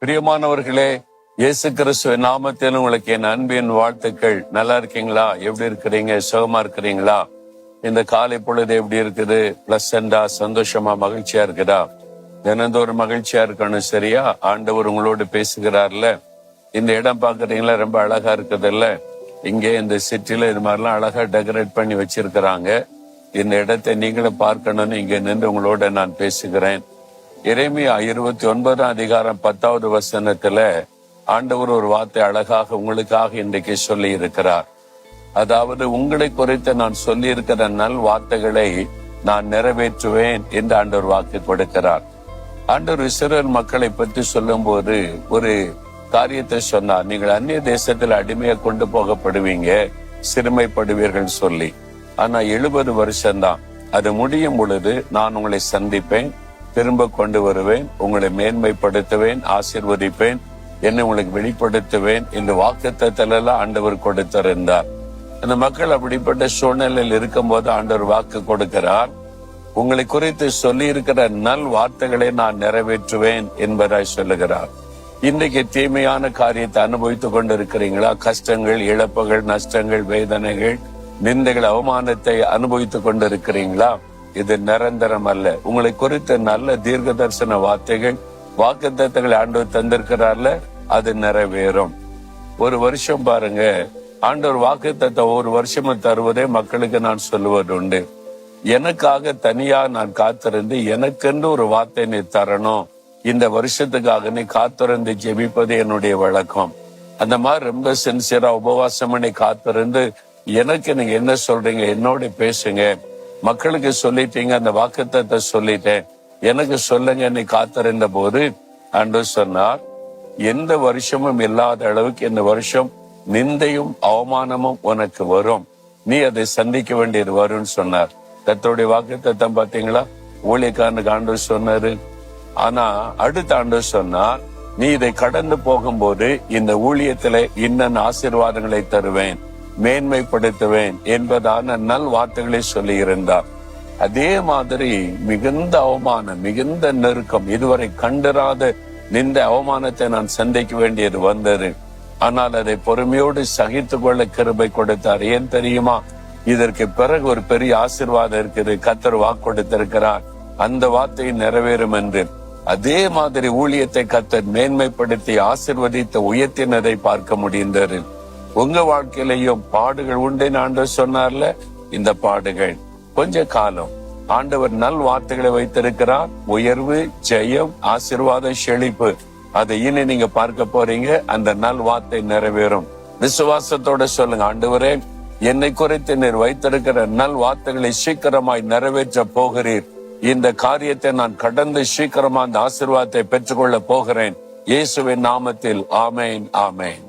பிரியமானவர்களே, இயேசு கிறிஸ்துவின் நாமத்தில் உங்களுக்கு என் அன்பின் வாழ்த்துக்கள். நல்லா இருக்கீங்களா? எப்படி இருக்கிறீங்க? சுகமா இருக்கிறீங்களா? இந்த காலை பொழுது எப்படி இருக்குது? பிளசண்டா, சந்தோஷமா, மகிழ்ச்சியா இருக்குதா? தினந்தோறும் மகிழ்ச்சியா இருக்கணும், சரியா? ஆண்டவர் உங்களோடு பேசுகிறார்ல. இந்த இடம் பாக்குறீங்களா? ரொம்ப அழகா இருக்குது இல்ல? இங்கே இந்த சிட்டில இது மாதிரிலாம் அழகா டெக்கரேட் பண்ணி வச்சிருக்கிறாங்க. இந்த இடத்தை நீங்களும் பார்க்கணும்னு இங்க நின்று உங்களோட நான் பேசுகிறேன். எரேமியா 29:10 ஆண்டவர் ஒரு வார்த்தை அழகாக உங்களுக்காக இன்றைக்கு சொல்லி இருக்கிறார். அதாவது, உங்களை குறித்து நான் சொல்லி இருக்கிற நல் வார்த்தைகளை நான் நிறைவேற்றுவேன் என்று ஆண்டவர் வாக்கு கொடுக்கிறார். ஆண்டவர் இஸ்ரவேல் மக்களை பற்றி சொல்லும் போது ஒரு காரியத்தை சொன்னார். நீங்கள் அந்நிய தேசத்தில் அடிமையா கொண்டு போகப்படுவீங்க, சிறுமைப்படுவீர்கள் சொல்லி. ஆனா 70 வருஷம்தான். அது முடியும் பொழுது நான் உங்களை சந்திப்பேன், திரும்ப கொண்டு வருவேன், உங்களை மேன்மைப்படுத்துவேன், ஆசீர்வதிப்பேன், என்னை உங்களுக்கு வெளிப்படுத்துவேன் என்று வாக்குத்தத்தெல்லாம் ஆண்டவர் கொடுத்திருந்தார். அந்த மக்கள் அப்படிப்பட்ட சூழ்நிலையில் இருக்கும் போது ஆண்டவர் வாக்கு கொடுக்கிறார். உங்களை குறித்து சொல்லி இருக்கிற நல் வார்த்தைகளை நான் நிறைவேற்றுவேன் என்பதாய் சொல்லுகிறார். இன்றைக்கு தீமையான காரியத்தை அனுபவித்துக் கொண்டிருக்கிறீங்களா? கஷ்டங்கள், இழப்புகள், நஷ்டங்கள், வேதனைகள், நிந்தைகள், அவமானத்தை அனுபவித்துக் கொண்டிருக்கிறீங்களா? இது நிரந்தரம் அல்ல. உங்களை குறித்த நல்ல தீர்க்க தரிசன வார்த்தைகள், வாக்குத்தத்தங்களை ஆண்டவர் தந்திருக்கிறார்ல, அது நிறைவேறும். ஒரு வருஷம் பாருங்க, ஆண்டவர் வாக்குத்தத்தை ஒரு வருஷமும் தருவதே மக்களுக்கு நான் சொல்லுவது உண்டு. எனக்காக தனியா நான் காத்திருந்து எனக்கென்று ஒரு வார்த்தை நீ தரணும், இந்த வருஷத்துக்காக நீ காத்திருந்து ஜெபிப்பது என்னுடைய வழக்கம். அந்த மாதிரி ரொம்ப சின்சியரா உபவாசம் பண்ணி காத்திருந்து எனக்கு நீங்க என்ன சொல்றீங்க என்னோட பேசுங்க. மக்களுக்கு சொல்லிட்டீங்க, அந்த வாக்குத்தத்தை சொல்லிட்டேன், எனக்கு சொல்லுங்க நீ காத்திருந்த போது ஆண்டவர் சொன்னார், எந்த வருஷமும் இல்லாத அளவுக்கு இந்த வருஷம் நிந்தையும் அவமானமும் உனக்கு வரும், நீ அதை சந்திக்க வேண்டியது வரும்னு சொன்னார். கர்த்தருடைய வாக்குத்தத்தம் பாத்தீங்களா? ஊழியக்காரனுக்கு ஆண்டவர் சொன்னாரு. ஆனா அடுத்த ஆண்டவர் சொன்னார், நீ இதை கடந்து போகும்போது இந்த ஊழியத்திலே இன்னும் ஆசீர்வாதங்களை தருவேன், மேன்மைப்படுத்துவேன் என்பதான நல் வார்த்தைகளை சொல்லி இருந்தார். அதே மாதிரி மிகுந்த அவமானம், மிகுந்த நெருக்கம், இதுவரை கண்டிராத நின்ற அவமானத்தை நான் சந்திக்க வேண்டியது வந்தது. ஆனால் அதை பொறுமையோடு சகித்து கொள்ள கிருபை கொடுத்தார். ஏன் தெரியுமா? இதற்கு பிறகு ஒரு பெரிய ஆசீர்வாதம் இருக்குது, கர்த்தர் வாக்கு கொடுத்திருக்கிறார், அந்த வார்த்தை நிறைவேறும் என்று. அதே மாதிரி ஊழியத்தை கர்த்தர் மேன்மைப்படுத்தி ஆசீர்வதித்து உயர்த்தினதை பார்க்க முடிந்தது. உங்க வாழ்க்கையிலையும் பாடுகள் உண்டுன்னு ஆண்டவர் சொன்னார்ல, இந்த பாடுகள் கொஞ்ச காலம். ஆண்டவர் நல் வார்த்தைகளை வைத்திருக்கிறார். உயர்வு, ஜெயம், ஆசீர்வாதம், செழிப்பு, அதை இனி நீங்க பார்க்க போறீங்க. அந்த நல் வார்த்தை நிறைவேறும். விசுவாசத்தோட சொல்லுங்க, ஆண்டவரே, என்னை குறித்து நீர் வைத்திருக்கிற நல் வார்த்தைகளை சீக்கிரமாய் நிறைவேற்ற போகிறீர். இந்த காரியத்தை நான் கடந்து சீக்கிரமா அந்த ஆசீர்வாதத்தை பெற்றுக்கொள்ள போகிறேன். இயேசுவின் நாமத்தில் ஆமேன், ஆமேன்.